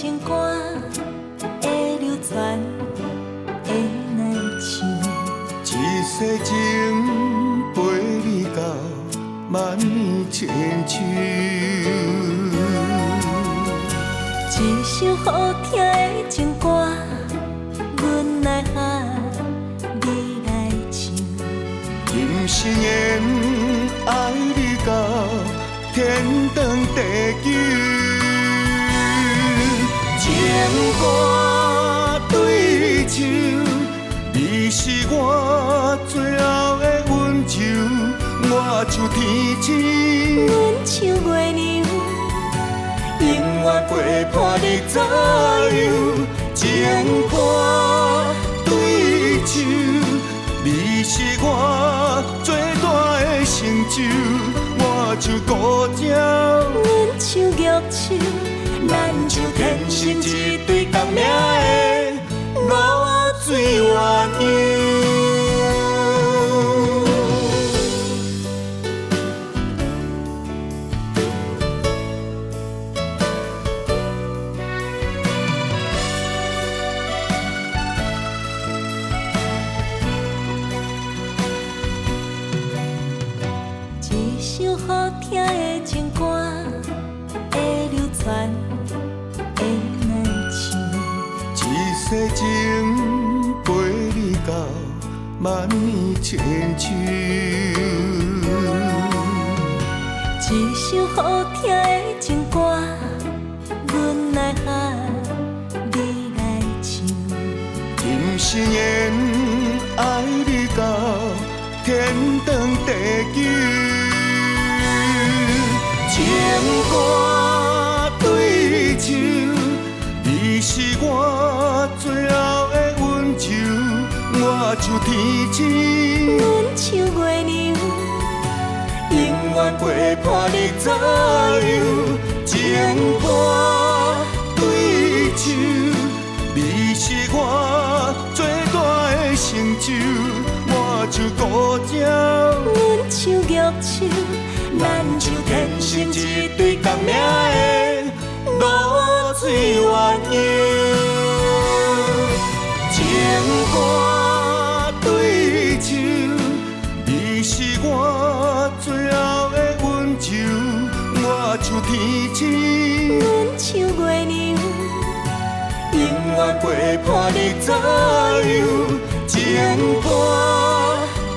情歌会流传，会来唱。一世情陪你到万年千秋。一首好听的情歌，阮来喊，你来唱。今生缘爱你到天长地久。情歌对唱，你是我最后的温柔，我像天星，阮像月亮，永远陪伴你左右。情歌对唱，你是我最大的成就，我像孤鸟，阮像玉树，咱就天生一对共命的露水鸳鸯。一首好听的情歌会流传，会来唱。一世情陪你到万年千秋。一首好听的情歌，阮来喊，你来唱。今生缘爱你到天长地久。情歌对唱，你是我最后的温柔，我像天星，阮像月亮，永远陪伴你左右。情歌对唱，你是我最大的成就，我像孤鸟，阮像玉树，咱就天生一对共命的露水鸳鸯。情歌对唱，你是我最后的温柔，我像天星，阮像月亮，永远陪伴你左右。情歌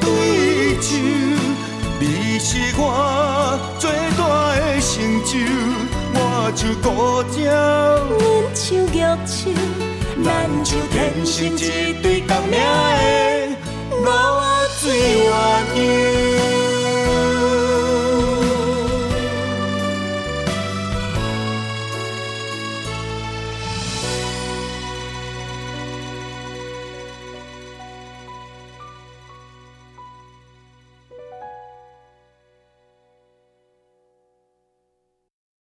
对唱，你是我最大的成就，我像孤鸟，阮像玉树，咱就天生一对共命的露水鸳鸯。